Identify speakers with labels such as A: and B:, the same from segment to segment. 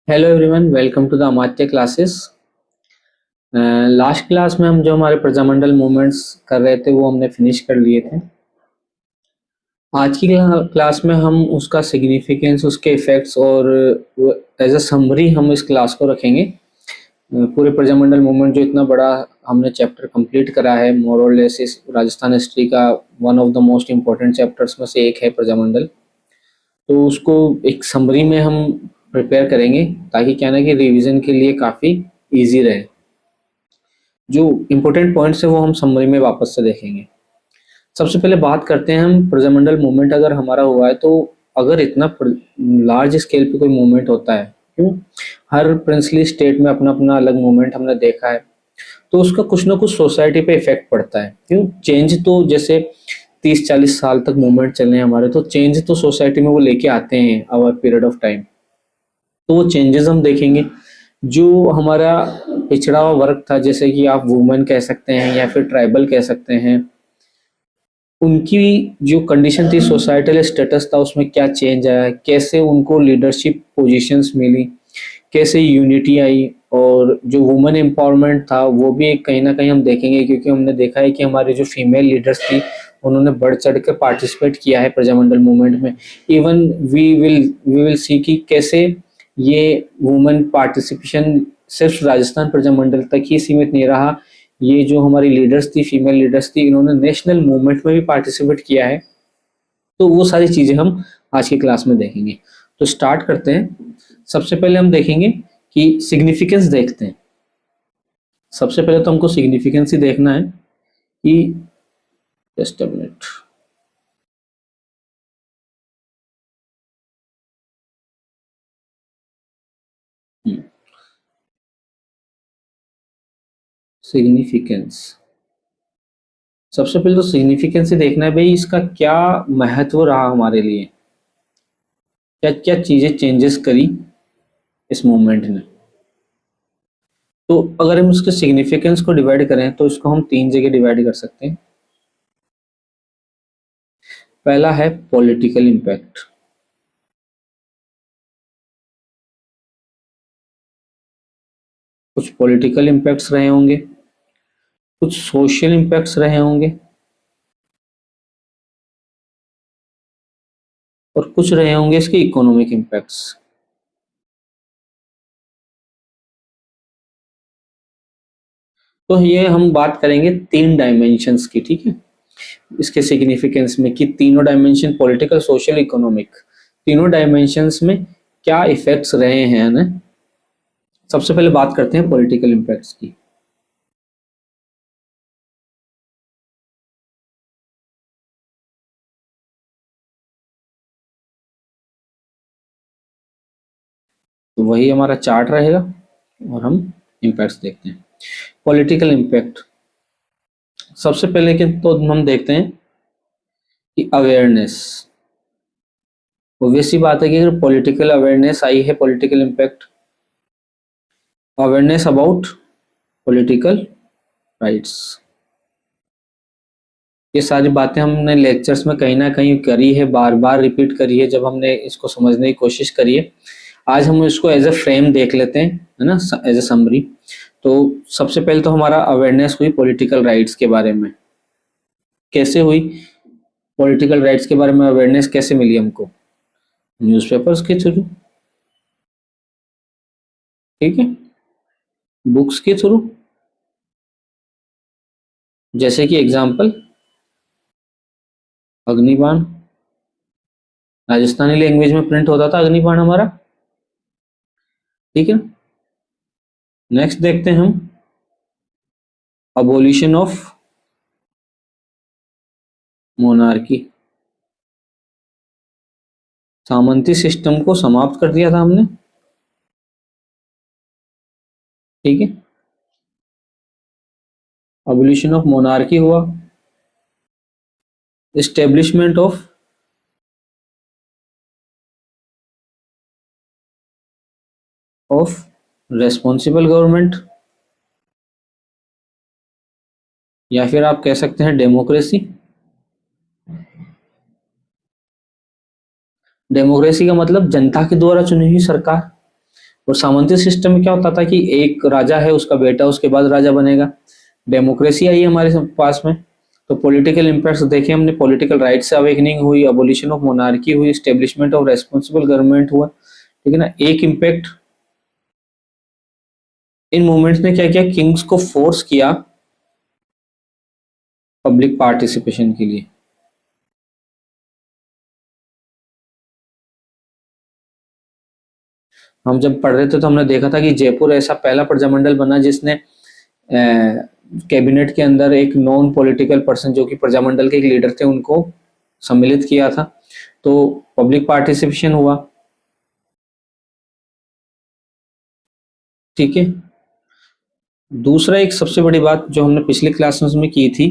A: Hello everyone, welcome to the Amatya classes. Last class में हम जो हमारे प्रजामंडल मूवमेंट्स कर रहे थे वो हमने फिनिश कर लिए थे। आज की क्लास में हम उसका सिग्निफिकेंस, उसके इफेक्ट्स और एज अ समरी हम इस क्लास को रखेंगे। पूरे प्रजामंडल मूवमेंट जो इतना बड़ा हमने चैप्टर कंप्लीट करा है, मोर और लेस इस राजस्थान हिस्ट्री का one of the most important chapters में से एक है प्रजामंडल। तो उसको एक समरी में हम प्रिपेयर करेंगे ताकि क्या ना कि रिवीजन के लिए काफ़ी इजी रहे। जो इम्पोर्टेंट पॉइंट्स है वो हम समरी में वापस से देखेंगे। सबसे पहले बात करते हैं हम प्रजामंडल मूवमेंट अगर हमारा हुआ है तो अगर इतना लार्ज स्केल पे कोई मूवमेंट होता है, क्यों, हर प्रिंसली स्टेट में अपना अपना अलग मूवमेंट हमने देखा है, तो उसका कुछ ना कुछ सोसाइटी पे इफेक्ट पड़ता है। क्यों, चेंज तो जैसे 30-40 साल तक मूवमेंट चले हैं हमारे, तो चेंज तो सोसाइटी में वो लेके आते हैं ओवर पीरियड ऑफ टाइम। तो वो चेंजेस हम देखेंगे। जो हमारा पिछड़ा हुआ वर्ग था, जैसे कि आप वुमेन कह सकते हैं या फिर ट्राइबल कह सकते हैं, उनकी जो कंडीशन थी, सोसाइटल स्टेटस था, उसमें क्या चेंज आया, कैसे उनको लीडरशिप पोजीशंस मिली, कैसे यूनिटी आई, और जो वुमेन एम्पावरमेंट था वो भी एक कहीं ना कहीं हम देखेंगे, क्योंकि हमने देखा है कि हमारे जो फीमेल लीडर्स थी उन्होंने बढ़ चढ़ कर पार्टिसिपेट किया है प्रजामंडल मूवमेंट में। इवन वी विल सी कि कैसे ये वुमेन पार्टिसिपेशन सिर्फ राजस्थान प्रजामंडल तक ही सीमित नहीं रहा। ये जो हमारी लीडर्स थी, फीमेल लीडर्स थी, इन्होंने नेशनल मूवमेंट में भी पार्टिसिपेट किया है। तो वो सारी चीजें हम आज की क्लास में देखेंगे। तो स्टार्ट करते हैं। सबसे पहले हम देखेंगे कि सिग्निफिकेंस देखते हैं। सबसे पहले तो हमको सिग्निफिकेंस ही देखना है कि, जस्ट अ मिनट, सिग्निफिकेंस। सबसे पहले तो सिग्निफिकेंस ही देखना है भाई, इसका क्या महत्व रहा हमारे लिए, क्या क्या चीजें चेंजेस करी इस मूवमेंट ने। तो अगर हम उसके सिग्निफिकेंस को डिवाइड करें तो इसको हम तीन जगह डिवाइड कर सकते हैं। पहला है पॉलिटिकल इम्पैक्ट। कुछ पॉलिटिकल इम्पैक्ट्स रहे होंगे, कुछ सोशल इम्पैक्ट्स रहे होंगे, और कुछ रहे होंगे इसके इकोनॉमिक इम्पैक्ट्स। तो ये हम बात करेंगे तीन डायमेंशंस की, ठीक है, इसके सिग्निफिकेंस में, कि तीनों डायमेंशन, पॉलिटिकल, सोशल, इकोनॉमिक, तीनों डायमेंशंस में क्या इफेक्ट्स रहे हैं ना। सबसे पहले बात करते हैं पॉलिटिकल इम्पैक्ट्स की। तो वही हमारा चार्ट रहेगा और हम इम्पैक्ट्स देखते हैं। पॉलिटिकल इम्पैक्ट, सबसे पहले के तो हम देखते हैं कि अवेयरनेस। ऑब्वियस सी बात है कि अगर पॉलिटिकल अवेयरनेस आई है, political impact, awareness about political rights. ये सारी बातें हमने लेक्चर्स में कहीं ना कहीं करी है, बार बार रिपीट करी है जब हमने इसको समझने की कोशिश करी है। आज हम इसको एज ए फ्रेम देख लेते हैं, है ना, एज ए समरी। तो सबसे पहले तो हमारा अवेयरनेस हुई पॉलिटिकल राइट्स के बारे में। कैसे हुई पॉलिटिकल राइट्स के बारे में अवेयरनेस, कैसे मिली हमको? न्यूज़पेपर्स के थ्रू, ठीक है, बुक्स के थ्रू, जैसे कि एग्जाम्पल अग्निबाण, राजस्थानी लैंग्वेज में प्रिंट होता था अग्निबाण हमारा, ठीक है। नेक्स्ट देखते हैं हम अबोलिशन ऑफ मोनार्की। सामंती सिस्टम को समाप्त कर दिया था हमने, ठीक है। अबोलिशन ऑफ मोनार्की हुआ, एस्टेब्लिशमेंट ऑफ रेस्पॉन्सिबल गवर्नमेंट, या फिर आप कह सकते हैं डेमोक्रेसी। डेमोक्रेसी का मतलब जनता के द्वारा चुनी हुई सरकार, और सामंती सिस्टम में क्या होता था कि एक राजा है, उसका बेटा उसके बाद राजा बनेगा। डेमोक्रेसी आई हमारे पास में, तो पॉलिटिकल इम्पैक्ट्स देखे हमने, पॉलिटिकल राइट्स से अवेकनिंग हुई, अबोलिशन ऑफ मोनार्की हुई, स्टेब्लिशमेंट ऑफ रेस्पॉन्सिबल गवर्नमेंट हुआ, ठीक है ना। एक इम्पैक्ट इन मूवमेंट्स ने क्या किया, किंग्स को फोर्स किया पब्लिक पार्टिसिपेशन के लिए। हम जब पढ़ रहे थे तो हमने देखा था कि जयपुर ऐसा पहला प्रजामंडल बना जिसने कैबिनेट के अंदर एक नॉन पॉलिटिकल पर्सन जो कि प्रजामंडल के एक लीडर थे उनको सम्मिलित किया था, तो पब्लिक पार्टिसिपेशन हुआ, ठीक है। दूसरा एक सबसे बड़ी बात जो हमने पिछले क्लासेस में की थी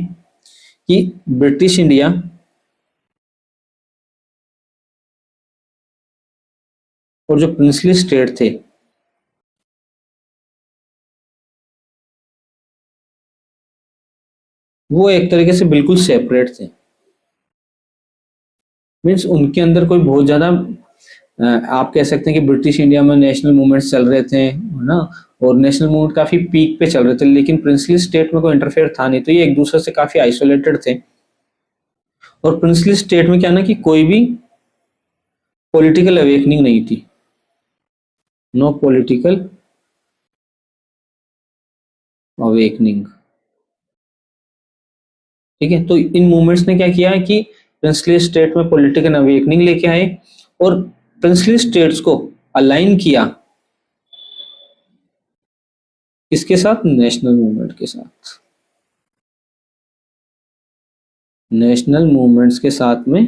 A: कि ब्रिटिश इंडिया और जो प्रिंसली स्टेट थे वो एक तरीके से बिल्कुल सेपरेट थे। मीन्स उनके अंदर कोई बहुत ज्यादा आप कह सकते हैं कि ब्रिटिश इंडिया में नेशनल मूवमेंट्स चल रहे थे, है ना, और नेशनल मूवमेंट काफी पीक पे चल रहे थे, लेकिन प्रिंसली स्टेट में कोई इंटरफेयर था नहीं, तो ये एक दूसरे से काफी आइसोलेटेड थे। और प्रिंसली स्टेट में क्या ना कि कोई भी पॉलिटिकल अवेकनिंग नहीं थी, नो पॉलिटिकल अवेकनिंग, ठीक है। तो इन मूवमेंट्स ने क्या किया है कि प्रिंसली स्टेट में पॉलिटिकल अवेकनिंग लेके आए और प्रिंसली स्टेट्स को अलाइन किया किसके साथ, नेशनल मूवमेंट के साथ, नेशनल मूवमेंट्स के साथ में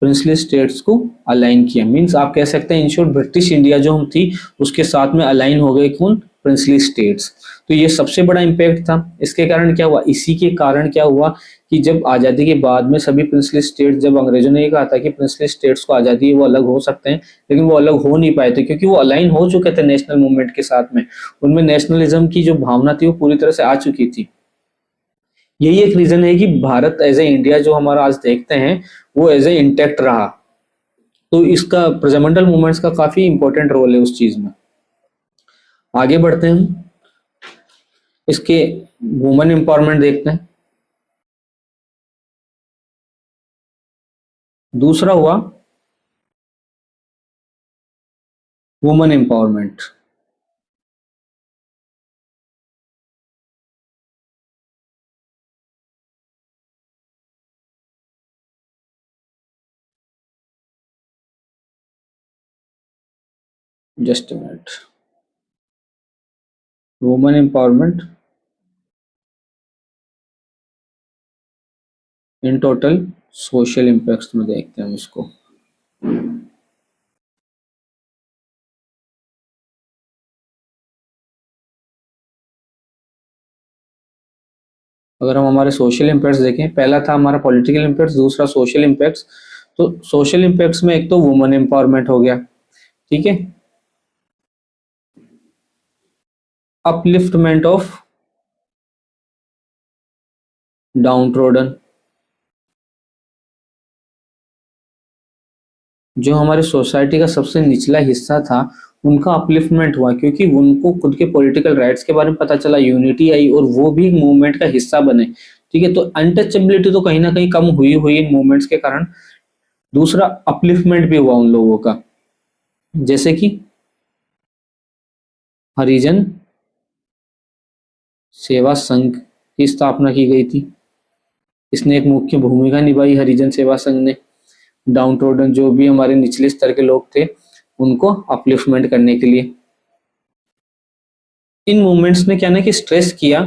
A: प्रिंसली स्टेट्स को अलाइन किया। मींस आप कह सकते हैं इन शॉर्ट ब्रिटिश इंडिया जो हम थी उसके साथ में अलाइन हो गए कौन, प्रिंसली स्टेट्स। तो ये सबसे बड़ा इम्पैक्ट था। इसके कारण क्या हुआ, इसी के कारण क्या हुआ कि जब आज़ादी के बाद में सभी प्रिंसली स्टेट, जब अंग्रेजों ने ये कहा था कि प्रिंसली स्टेट्स को आज़ादी है वो अलग हो सकते हैं, लेकिन वो अलग हो नहीं पाए थे क्योंकि वो अलाइन हो चुके थे नेशनल मूवमेंट के साथ में, उनमें नेशनलिज्म की जो भावना थी वो पूरी तरह से आ चुकी थी। यही एक रीजन है कि भारत एज ए इंडिया जो हमारा आज देखते हैं वो एज ए इंटैक्ट रहा। तो इसका प्रजामंडल मूवमेंट्स का काफी इंपॉर्टेंट रोल है उस चीज में। आगे बढ़ते हैं, इसके वुमेन एम्पावरमेंट देखते हैं। दूसरा हुआ women empowerment. Just a minute, women empowerment in total social impacts में देखते हैं इसको। अगर हम हमारे सोशल इम्पैक्ट्स देखें, पहला था हमारा पॉलिटिकल इम्पैक्ट्स, दूसरा सोशल इम्पैक्ट्स। तो सोशल इम्पैक्ट्स में एक तो वुमेन एम्पावरमेंट हो गया, ठीक है, अपलिफ्टमेंट ऑफ डाउन ट्रोडन, जो हमारे सोसाइटी का सबसे निचला हिस्सा था उनका अपलिफ्टमेंट हुआ क्योंकि उनको खुद के पॉलिटिकल राइट्स के बारे में पता चला, यूनिटी आई और वो भी मूवमेंट का हिस्सा बने, ठीक है। तो अनटचेबिलिटी तो कहीं ना कहीं कम हुई हुई इन मूवमेंट्स के कारण। दूसरा अपलिफ्टमेंट भी हुआ उन लोगों का, जैसे कि हरिजन सेवा संघ की स्थापना की गई थी, इसने एक मुख्य भूमिका निभाई हरिजन सेवा संघ ने, डाउन ट्रोडन जो भी हमारे निचले स्तर के लोग थे उनको अपलिफ्टमेंट करने के लिए। इन मूवमेंट्स ने क्या ना कि स्ट्रेस किया,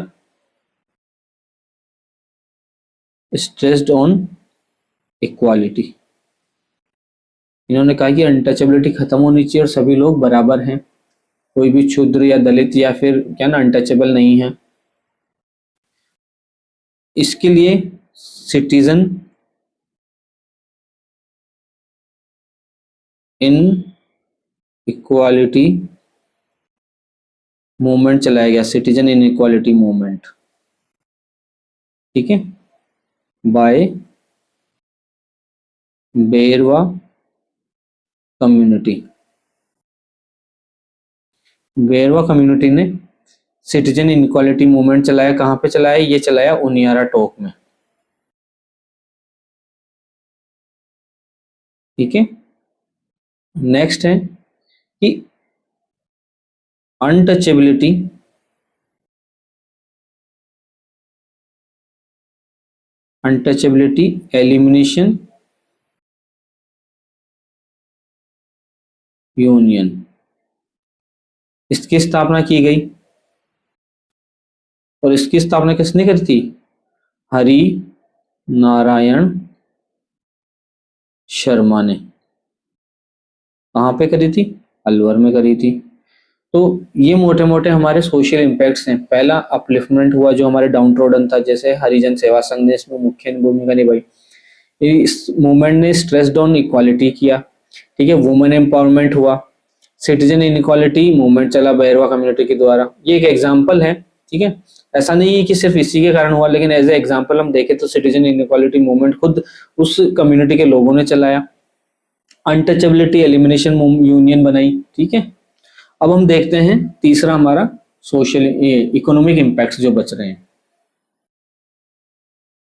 A: स्ट्रेस्ड ऑन इक्वालिटी। इन्होंने कहा कि अनटचेबिलिटी खत्म होनी चाहिए और सभी लोग बराबर हैं, कोई भी क्षुद्र या दलित या फिर क्या ना अनटचेबल नहीं है। इसके लिए सिटीजन इन इक्वालिटी मूवमेंट चलाया गया, सिटीजन इन इक्वालिटी मूवमेंट, ठीक है, बाय बेरवा कम्युनिटी। बेरवा कम्युनिटी ने सिटीजन इनक्वालिटी मूवमेंट चलाया। कहाँ पे चलाया? ये चलाया उनियारा टोक में। ठीक है, नेक्स्ट है कि अनटचेबिलिटी एलिमिनेशन यूनियन, इसकी स्थापना की गई। और इसकी स्थापना किसने करी थी? हरि नारायण शर्मा ने। कहाँ पे करी थी? अलवर में करी थी। तो ये मोटे मोटे हमारे सोशल इम्पैक्ट्स हैं। पहला अपलिफ्टमेंट हुआ जो हमारे डाउन ट्रोडन था, जैसे हरिजन सेवा संघ ने इसमें मुख्य भूमिका निभाई। इस मूवमेंट ने स्ट्रेस्ड ऑन इक्वालिटी किया। ठीक है, वुमेन एम्पावरमेंट हुआ। सिटीजन इनइक्वालिटी मूवमेंट चला बैरवा कम्युनिटी के द्वारा। ये एक एग्जाम्पल है। ठीक है, ऐसा नहीं है कि सिर्फ इसी के कारण हुआ, लेकिन एज ए एग्जाम्पल हम देखें तो सिटीजन इनइक्वालिटी मूवमेंट खुद उस कम्युनिटी के लोगों ने चलाया। अनटचेबिलिटी एलिमिनेशन यूनियन बनाई। ठीक है, अब हम देखते हैं तीसरा हमारा सोशल इकोनॉमिक इम्पैक्ट जो बच रहे हैं।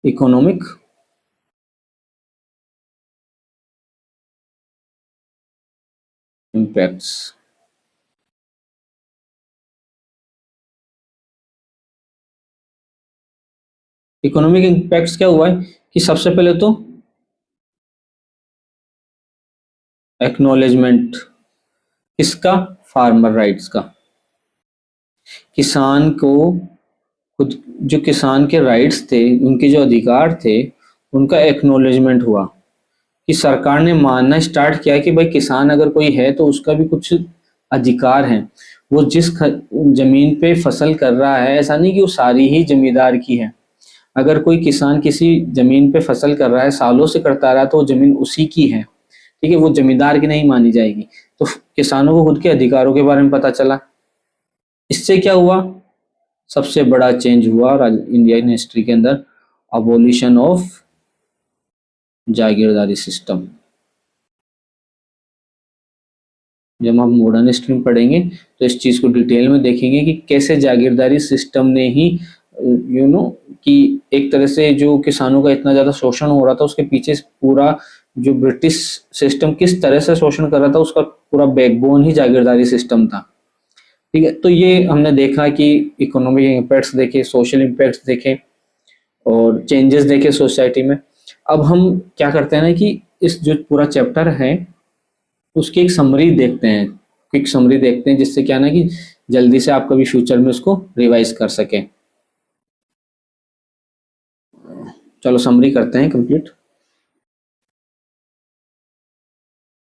A: Economic impacts. इकोनॉमिक इम्पैक्ट्स क्या हुआ है कि सबसे पहले तो एक्नॉलेजमेंट किसका? फार्मर राइट्स का। किसान को खुद जो किसान के राइट्स थे, उनके जो अधिकार थे, उनका एक्नॉलेजमेंट हुआ कि सरकार ने मानना स्टार्ट किया कि भाई किसान अगर कोई है तो उसका भी कुछ अधिकार है। वो जिस जमीन पे फसल कर रहा है, ऐसा नहीं कि वो सारी ही जमींदार की है। अगर कोई किसान किसी जमीन पे फसल कर रहा है, सालों से करता रहा, तो वो जमीन उसी की है। ठीक है, वो जमींदार की नहीं मानी जाएगी। तो किसानों को खुद के अधिकारों के बारे में पता चला। इससे क्या हुआ? सबसे बड़ा चेंज हुआ इंडियन हिस्ट्री के अंदर, अबोलिशन ऑफ जागीरदारी सिस्टम। जब हम मॉडर्न हिस्ट्री में पढ़ेंगे तो इस चीज को डिटेल में देखेंगे कि कैसे जागीरदारी सिस्टम ने ही कि एक तरह से जो किसानों का इतना ज्यादा शोषण हो रहा था, उसके पीछे पूरा जो ब्रिटिश सिस्टम किस तरह से शोषण कर रहा था, उसका पूरा बैकबोन ही जागीरदारी सिस्टम था। ठीक है, तो ये हमने देखा कि इकोनॉमिक इम्पैक्ट्स देखे, सोशल इम्पैक्ट्स देखे और चेंजेस देखे सोसाइटी में। अब हम क्या करते हैं ना कि इस जो पूरा चैप्टर है उसकी एक समरी देखते हैं, क्विक समरी देखते हैं, जिससे क्या ना कि जल्दी से आप कभी फ्यूचर में उसको रिवाइज कर सकें। चलो समरी करते हैं कंप्लीट।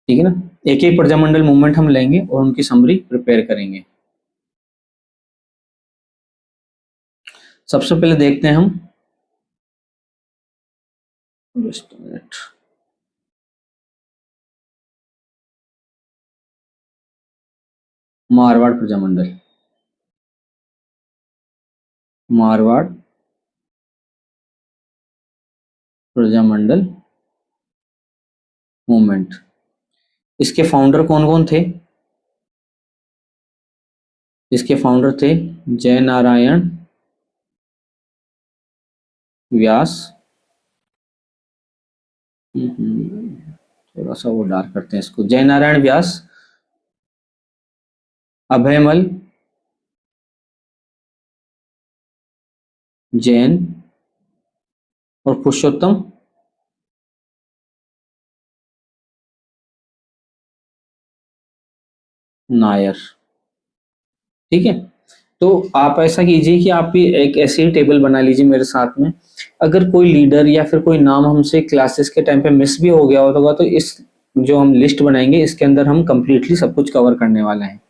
A: ठीक है ना, एक एक प्रजामंडल मूवमेंट हम लेंगे और उनकी समरी प्रिपेयर करेंगे। सबसे पहले देखते हैं हम, just minute, Marwar Prajamandal. Marwar Prajamandal movement. इसके फाउंडर कौन कौन थे? इसके फाउंडर थे जय नारायण व्यास। थोड़ा सा वो डार्क करते हैं इसको। जय नारायण व्यास, अभयमल जैन और पुरुषोत्तम नायर। ठीक है, तो आप ऐसा कीजिए कि आप भी एक ऐसी टेबल बना लीजिए मेरे साथ में। अगर कोई लीडर या फिर कोई नाम हमसे क्लासेस के टाइम पे मिस भी हो गया होगा, तो इस जो हम लिस्ट बनाएंगे इसके अंदर हम कंप्लीटली सब कुछ कवर करने वाले हैं।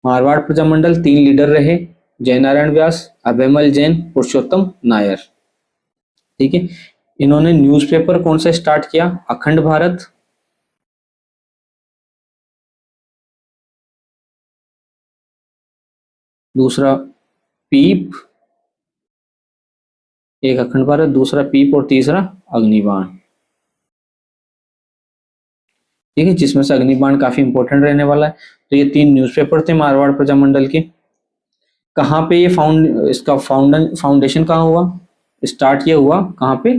A: मारवाड़ प्रजामंडल 3 लीडर रहे, जय नारायण व्यास, अभयमल जैन, पुरुषोत्तम नायर। ठीक है, इन्होंने न्यूज़पेपर कौन सा स्टार्ट किया? अखंड भारत। दूसरा पीप, एक अखंड भारत, दूसरा पीप और तीसरा अग्निबाण। ठीक है, जिसमें से अग्निबाण काफी इंपॉर्टेंट रहने वाला है। तो ये 3 न्यूज़पेपर थे मारवाड़ प्रजामंडल के। कहाँ पे ये इसका फाउंडेशन कहाँ हुआ, स्टार्ट ये हुआ कहाँ पे,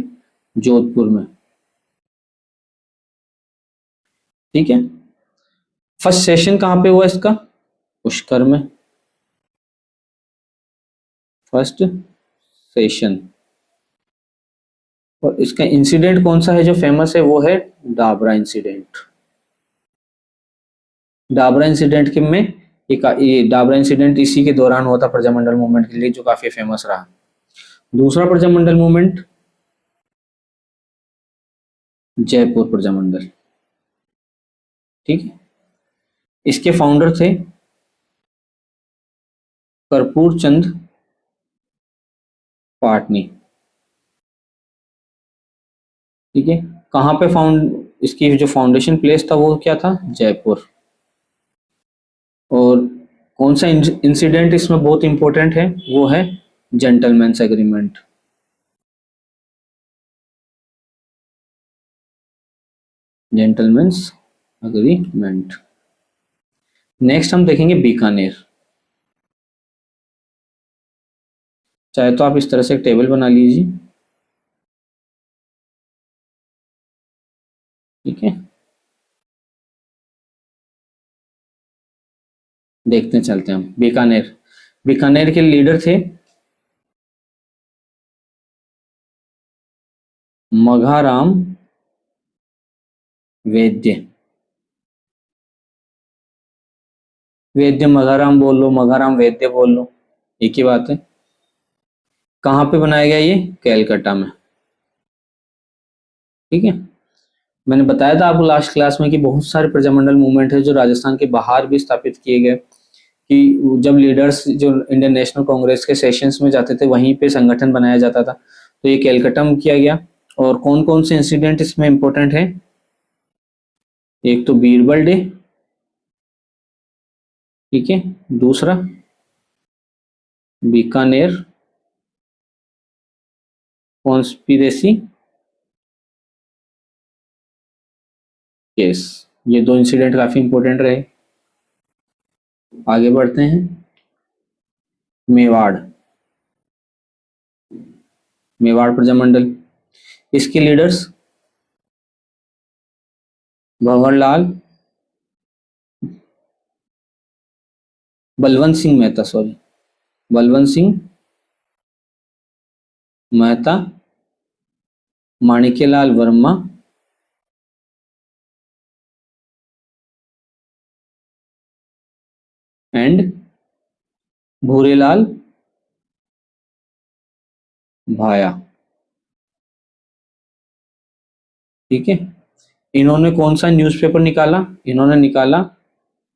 A: जोधपुर में। ठीक है, फर्स्ट सेशन कहाँ पे हुआ इसका, पुष्कर में, फर्स्ट सेशन। और इसका इंसिडेंट कौन सा है जो फेमस है, वो है डाबरा इंसिडेंट। डाबरा इंसिडेंट के में ये डाबरा इंसिडेंट इसी के दौरान हुआ था प्रजामंडल मूवमेंट के लिए, जो काफी फेमस रहा। दूसरा प्रजामंडल मूवमेंट, जयपुर प्रजामंडल। ठीक है, इसके फाउंडर थे कर्पूर चंद पाटनी। ठीक है, कहाँ पे इसकी जो फाउंडेशन प्लेस था वो क्या था, जयपुर। और कौन सा इंसिडेंट इसमें बहुत इंपॉर्टेंट है, वो है gentleman's agreement. Gentleman's agreement. Next हम देखेंगे बीकानेर। चाहे तो आप इस तरह से एक टेबल बना लीजिए। ठीक है, देखते चलते हैं हम बीकानेर। बीकानेर के लीडर थे मघाराम वैद्य। वैद्य मघाराम बोल लो, मघाराम वैद्य बोल लो, एक ही बात है। कहाँ पे बनाया गया ये, कैलकाटा में। ठीक है, मैंने बताया था आपको लास्ट क्लास में कि बहुत सारे प्रजामंडल मूवमेंट है जो राजस्थान के बाहर भी स्थापित किए गए, कि जब लीडर्स जो इंडियन नेशनल कांग्रेस के सेशंस में जाते थे वहीं पे संगठन बनाया जाता था। तो ये कैलकाटा में किया गया। और कौन कौन से इंसिडेंट इसमें इंपॉर्टेंट है, एक तो बीरबल डे। ठीक है, दूसरा बीकानेर कॉन्स्पिरेसी केस। ये 2 इंसिडेंट काफी इंपॉर्टेंट रहे। आगे बढ़ते हैं, मेवाड़। मेवाड़ प्रजामंडल, इसके leaders Bhanwarlal, Balwant Singh Mehta, sorry, Balwant Singh Mehta, Manikyalal Verma and Bhurelal Bhaya. ठीक है, इन्होंने कौन सा न्यूज़पेपर निकाला, इन्होंने निकाला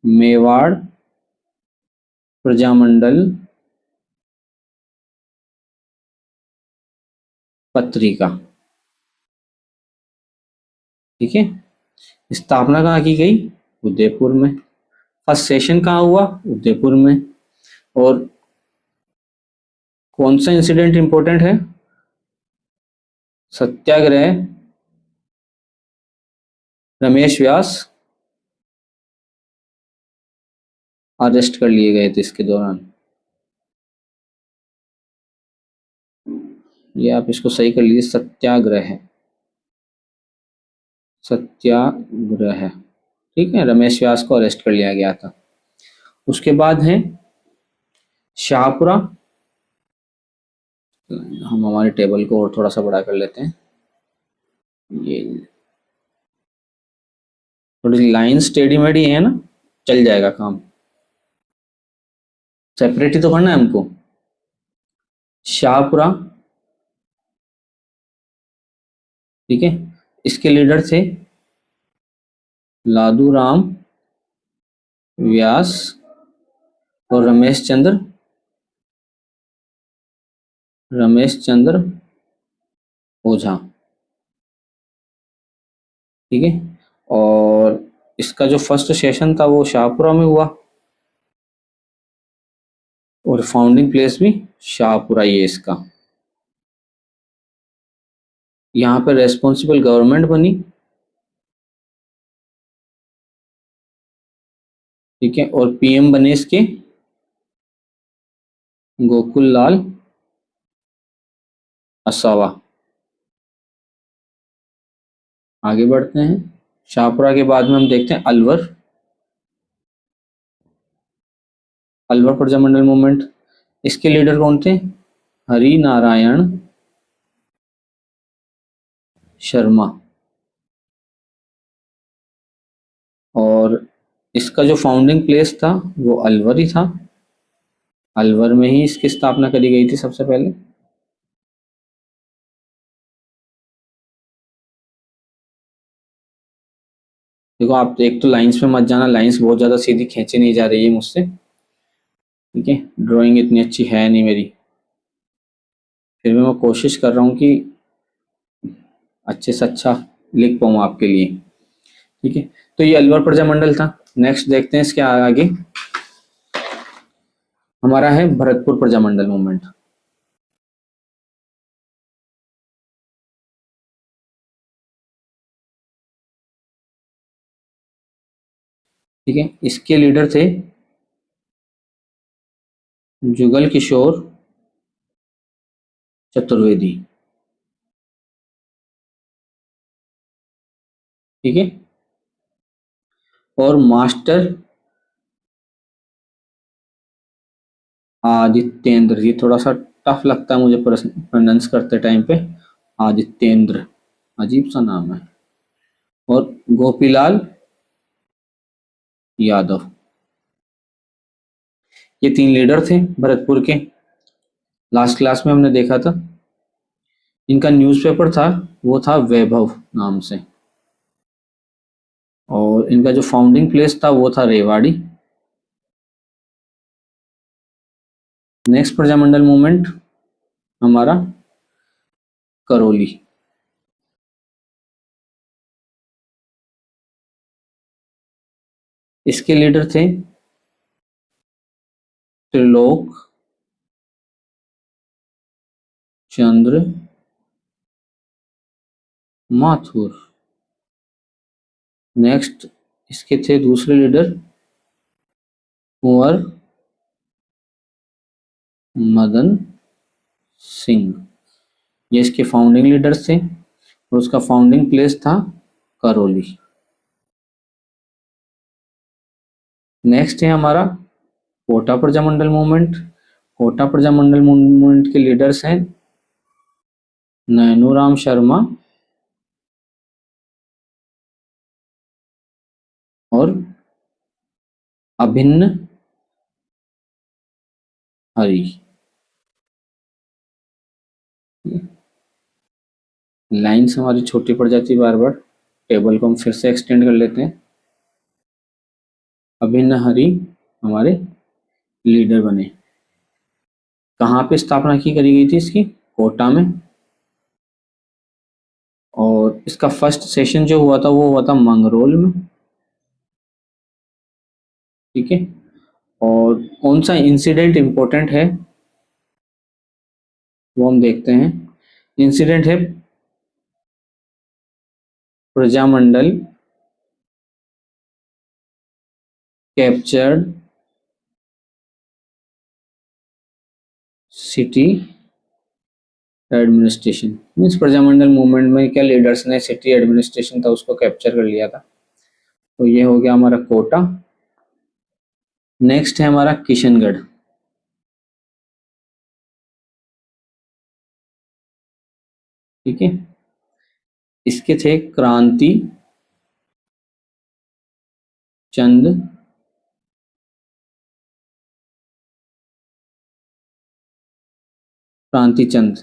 A: मेवाड़ प्रजामंडल पत्रिका। ठीक है, स्थापना कहाँ की गई, उदयपुर में। फर्स्ट सेशन कहाँ हुआ, उदयपुर में। और कौन सा इंसिडेंट इंपॉर्टेंट है, सत्याग्रह रमेश व्यास अरेस्ट कर लिए गए थे इसके दौरान। ये आप इसको सही कर लीजिए, सत्याग्रह, सत्याग्रह। ठीक है, रमेश व्यास को अरेस्ट कर लिया गया था। उसके बाद है शाहपुरा। हम हमारे टेबल को और थोड़ा सा बड़ा कर लेते हैं, ये थोड़ी लाइन टेढ़ी मेढ़ी है ना, चल जाएगा काम। सेपरेट ही तो करना है हमको। शाहपुरा, ठीक है, इसके लीडर थे लादू राम व्यास और रमेश चंद्र ओझा। ठीक है, और इसका जो फर्स्ट सेशन था वो शाहपुरा में हुआ, और फाउंडिंग प्लेस भी शाहपुरा ही है इसका। यहाँ पे रेस्पॉन्सिबल गवर्नमेंट बनी ठीक है, और पीएम बने इसके गोकुल लाल असावा। आगे बढ़ते हैं, शाहपुरा के बाद में हम देखते हैं अलवर। अलवर प्रजामंडल मूवमेंट, इसके लीडर कौन थे? हरि नारायण शर्मा। और इसका जो फाउंडिंग प्लेस था वो अलवर ही था, अलवर में ही इसकी स्थापना करी गई थी सबसे पहले। देखो आप एक तो लाइंस पे मत जाना, लाइंस बहुत ज्यादा सीधी खींची नहीं जा रही है मुझसे, ठीक है, ड्राइंग इतनी अच्छी है नहीं मेरी, फिर भी मैं कोशिश कर रहा हूँ कि अच्छे से अच्छा लिख पाऊँ आपके लिए, ठीक है। तो ये अलवर प्रजामंडल था। नेक्स्ट देखते हैं इसके आगे, हमारा है भरतपुर प्रजामंडल मूवमेंट। ठीक है, इसके लीडर थे जुगल किशोर चतुर्वेदी। ठीक है, और मास्टर आदित्येंद्र, ये थोड़ा सा टफ लगता है मुझे प्रोनाउंस करते टाइम पे, आदित्येंद्र, अजीब सा नाम है। और गोपीलाल यादव, ये तीन लीडर थे भरतपुर के। लास्ट क्लास में हमने देखा था, इनका न्यूज़पेपर था वो था वैभव नाम से, और इनका जो फाउंडिंग प्लेस था वो था रेवाड़ी। नेक्स्ट प्रजामंडल मूवमेंट हमारा करौली। इसके लीडर थे त्रिलोक चंद्र माथुर। नेक्स्ट इसके थे दूसरे लीडर कुंवर मदन सिंह, ये इसके फाउंडिंग लीडर्स थे, और उसका फाउंडिंग प्लेस था करौली। नेक्स्ट है हमारा कोटा प्रजामंडल मूवमेंट। कोटा प्रजामंडल मूवमेंट के लीडर्स हैं नैनूराम शर्मा और अभिन्न हरि। लाइन्स हमारी छोटी पड़ जाती है बार बार, टेबल को हम फिर से एक्सटेंड कर लेते हैं। अभिन्न हरि हमारे लीडर बने। कहाँ पे स्थापना की करी गई थी इसकी? कोटा में। और इसका फर्स्ट सेशन जो हुआ था वो हुआ था मंगरोल में, ठीक है। और कौन सा इंसिडेंट इंपॉर्टेंट है वो हम देखते हैं। इंसिडेंट है Prajamandal captured city administration, means Prajamandal movement में क्या लीडर्स ने सिटी एडमिनिस्ट्रेशन था उसको कैप्चर कर लिया था। तो ये हो गया हमारा कोटा। नेक्स्ट है हमारा किशनगढ़। ठीक है, इसके थे क्रांति चंद क्रांति चंद,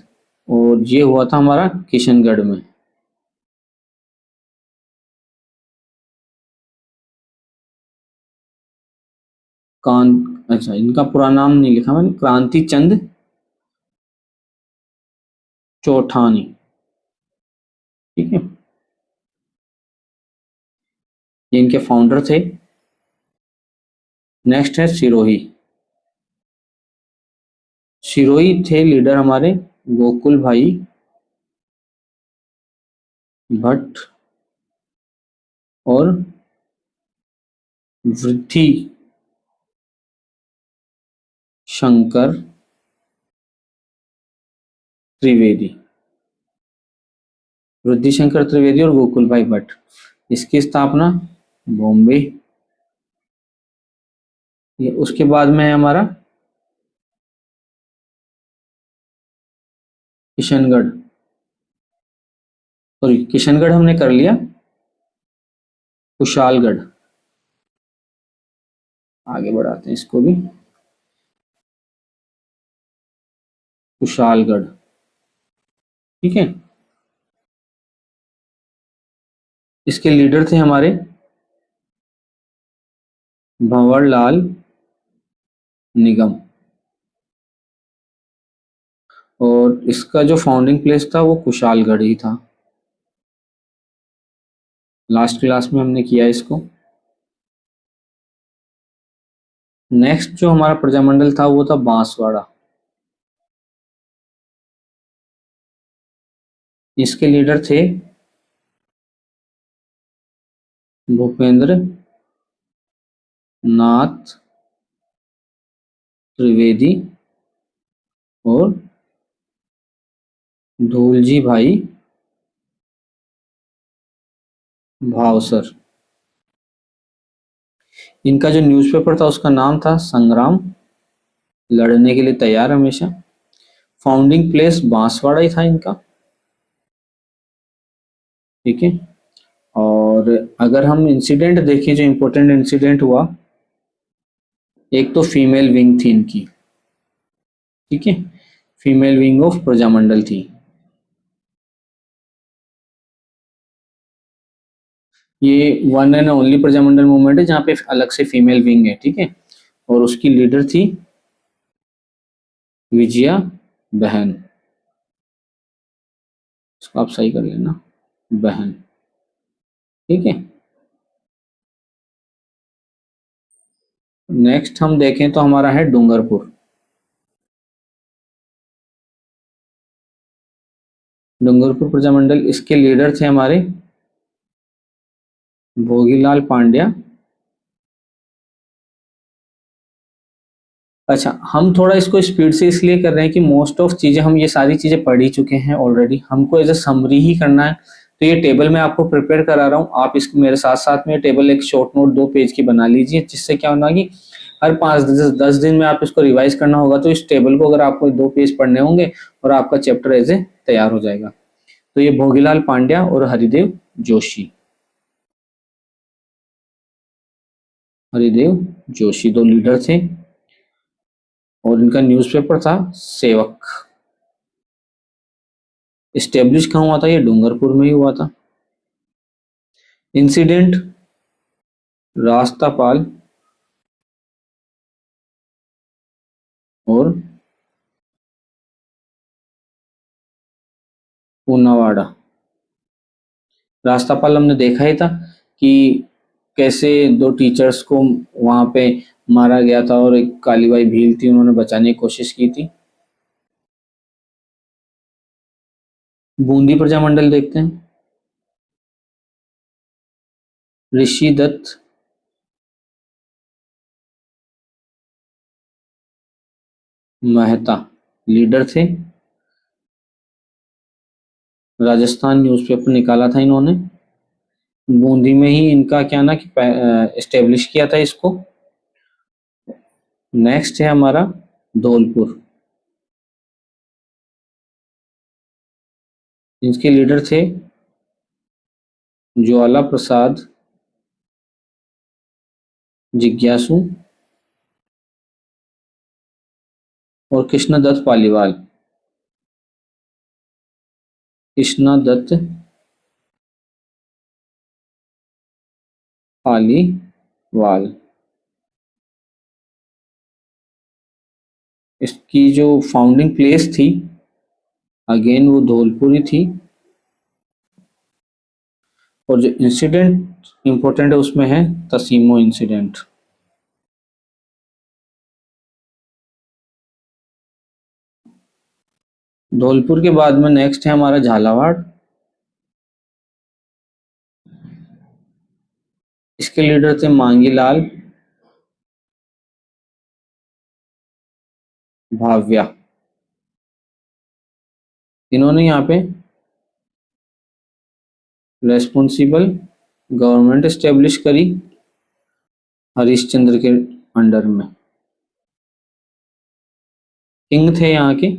A: और ये हुआ था हमारा किशनगढ़ में। कान अच्छा, इनका पूरा नाम नहीं लिखा मैंने, क्रांति चंद चौठानी। ठीक है, ये इनके फाउंडर थे। नेक्स्ट है सिरोही। सिरोही थे लीडर हमारे गोकुल भाई भट्ट और वृद्धि शंकर त्रिवेदी, रुद्धि शंकर त्रिवेदी और गोकुल भाई भट्ट। इसकी स्थापना बॉम्बे। ये उसके बाद में है हमारा किशनगढ़, सॉरी किशनगढ़ हमने कर लिया, कुशालगढ़, आगे बढ़ाते हैं इसको भी, कुशालगढ़, ठीक है। इसके लीडर थे हमारे भंवरलाल निगम, और इसका जो फाउंडिंग प्लेस था वो कुशालगढ़ ही था। लास्ट क्लास में हमने किया इसको। नेक्स्ट जो हमारा प्रजामंडल था वो था बांसवाड़ा। इसके लीडर थे भूपेंद्र नाथ त्रिवेदी और धूलजी भाई भावसर। इनका जो न्यूज़पेपर था उसका नाम था संग्राम, लड़ने के लिए तैयार हमेशा। फाउंडिंग प्लेस बांसवाड़ा ही था इनका, ठीक है। और अगर हम इंसिडेंट देखें, जो इम्पोर्टेंट इंसिडेंट हुआ, एक तो फीमेल विंग थी इनकी, ठीक है, फीमेल विंग ऑफ प्रजामंडल थी। ये one and only Prajamandal movement है जहाँ पे अलग से फीमेल विंग है, ठीक है। और उसकी लीडर थी विजया बहन, इसको आप सही कर लेना, बहन, ठीक है। नेक्स्ट हम देखें तो हमारा है डूंगरपुर। डूंगरपुर प्रजामंडल, इसके लीडर थे हमारे भोगीलाल पांड्या। अच्छा, हम थोड़ा इसको स्पीड से इसलिए कर रहे हैं कि मोस्ट ऑफ चीजें हम ये सारी चीजें पढ़ ही चुके हैं ऑलरेडी, हमको एज अ समरी ही करना है। तो ये टेबल मैं आपको प्रिपेयर करा रहा हूँ, आप इसको मेरे साथ साथ में टेबल एक शॉर्ट नोट 2 पेज की बना लीजिए, जिससे क्या होना कि हर 5-10 दिन में आप इसको रिवाइज करना होगा, तो इस टेबल को अगर आपको 2 पेज पढ़ने होंगे और आपका चैप्टर एज ए तैयार हो जाएगा। तो ये भोगीलाल पांड्या और हरिदेव जोशी, हरिदेव जोशी दो लीडर थे, और इनका न्यूज़पेपर था सेवक। इस्टेब्लिश कहाँ हुआ था? ये डूंगरपुर में ही हुआ था। इंसिडेंट रास्तापाल और पूनावाड़ा। रास्तापाल हमने देखा ही था कि कैसे 2 टीचर्स को वहां पे मारा गया था, और एक कालीबाई भील थी, उन्होंने बचाने की कोशिश की थी। बूंदी प्रजामंडल देखते हैं। ऋषि दत्त मेहता लीडर थे, राजस्थान न्यूज़पेपर निकाला था इन्होंने। बूंदी में ही इनका क्या ना कि एस्टेब्लिश किया था इसको। नेक्स्ट है हमारा धौलपुर, इनके लीडर थे ज्वाला प्रसाद जिज्ञासु और कृष्णदत्त पालीवाल। कृष्णदत्त पालीवाल, इसकी जो फाउंडिंग प्लेस थी अगेन वो धौलपुर ही थी, और जो इंसिडेंट इंपॉर्टेंट है उसमें है तसीमो इंसिडेंट। धौलपुर के बाद में नेक्स्ट है हमारा झालावाड़। इसके लीडर थे मांगीलाल भाव्या, इन्होंने यहाँ पे रेस्पॉन्सिबल गवर्नमेंट एस्टेब्लिश करी हरिश्चंद्र के अंडर में। किंग थे यहाँ के,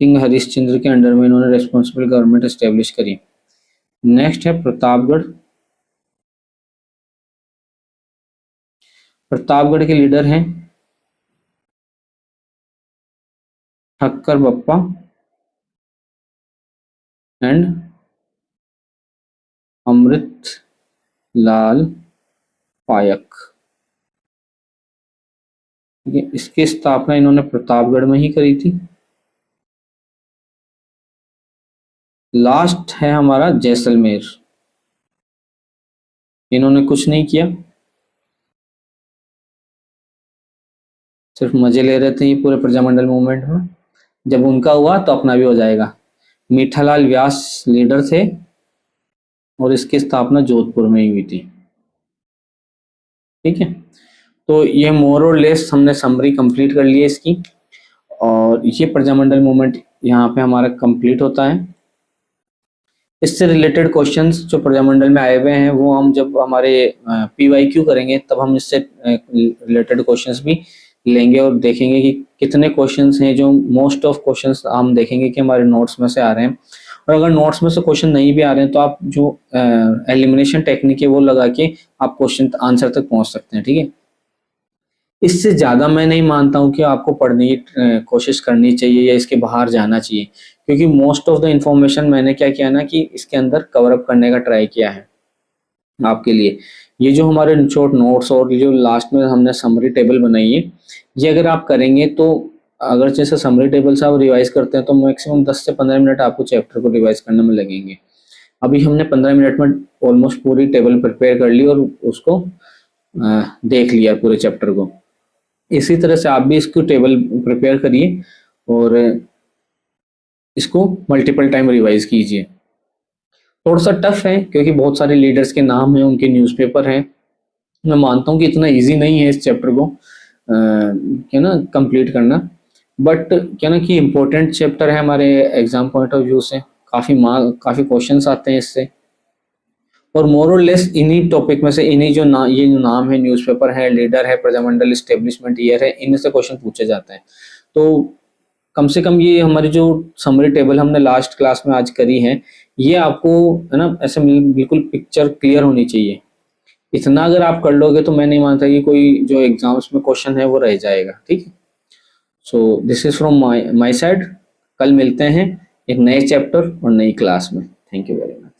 A: किंग हरिश्चंद्र के अंडर में इन्होंने रेस्पॉन्सिबल गवर्नमेंट एस्टेब्लिश करी। नेक्स्ट है प्रतापगढ़। प्रतापगढ़ के लीडर हैं ठक्कर बप्पा एंड अमृत लाल पायक। इसकी स्थापना इन्होंने प्रतापगढ़ में ही करी थी। लास्ट है हमारा जैसलमेर, इन्होंने कुछ नहीं किया, सिर्फ मजे ले रहे थे ये पूरे प्रजामंडल मूवमेंट में। जब उनका हुआ तो अपना भी हो जाएगा। मीठालाल व्यास लीडर थे और इसकी स्थापना जोधपुर में ही हुई थी। ठीक है, तो ये मोर और लेस हमने समरी कंप्लीट कर ली है इसकी, और ये प्रजामंडल मूवमेंट यहाँ पे हमारा कंप्लीट होता है। इससे रिलेटेड क्वेश्चंस जो प्रजामंडल में आए हुए हैं वो हम जब हमारे PYQ करेंगे तब हम इससे रिलेटेड क्वेश्चंस भी लेंगे और देखेंगे कि कितने क्वेश्चंस हैं। जो मोस्ट ऑफ क्वेश्चंस हम देखेंगे कि हमारे नोट्स में से आ रहे हैं, और अगर नोट्स में से क्वेश्चन नहीं भी आ रहे हैं तो आप जो एलिमिनेशन टेक्निक है वो लगा के आप क्वेश्चन आंसर तक पहुंच सकते हैं। ठीक है, इससे ज़्यादा मैं नहीं मानता हूँ कि आपको पढ़ने की कोशिश करनी चाहिए या इसके बाहर जाना चाहिए, क्योंकि मोस्ट ऑफ द इंफॉर्मेशन मैंने क्या किया ना कि इसके अंदर कवर अप करने का ट्राई किया है आपके लिए। ये जो हमारे शॉर्ट नोट्स और जो लास्ट में हमने समरी टेबल बनाई है, ये अगर आप करेंगे तो अगर जैसे समरी टेबल से आप रिवाइज करते हैं तो मैक्सिमम 10 से 15 मिनट आपको चैप्टर को रिवाइज करने में लगेंगे। अभी हमने 15 मिनट में ऑलमोस्ट पूरी टेबल प्रिपेयर कर ली और उसको देख लिया पूरे चैप्टर को। इसी तरह से आप भी इसको टेबल प्रिपेयर करिए और इसको मल्टीपल टाइम रिवाइज कीजिए। थोड़ा सा टफ है क्योंकि बहुत सारे लीडर्स के नाम हैं, उनके न्यूज़पेपर हैं। मैं मानता हूँ कि इतना इजी नहीं है इस चैप्टर को क्या ना कंप्लीट करना, बट क्या ना कि इम्पोर्टेंट चैप्टर है हमारे एग्जाम पॉइंट ऑफ व्यू से। काफ़ी क्वेश्चंस आते हैं इससे, और मोर और लेस इन्हीं टॉपिक में से इन्हीं ये जो नाम है, न्यूज़पेपर है, लीडर है, प्रजामंडल एस्टेब्लिशमेंट ईयर है, इनमें से क्वेश्चन पूछे जाते हैं। तो कम से कम ये हमारी जो समरी टेबल हमने लास्ट क्लास में आज करी है, ये आपको है ना ऐसे बिल्कुल पिक्चर क्लियर होनी चाहिए। इतना अगर आप कर लोगे तो मैं नहीं मानता कि कोई जो एग्जाम्स में क्वेश्चन है वो रह जाएगा। ठीक है, so this is from my side. कल मिलते हैं एक नए चैप्टर और नई क्लास में। Thank you very much.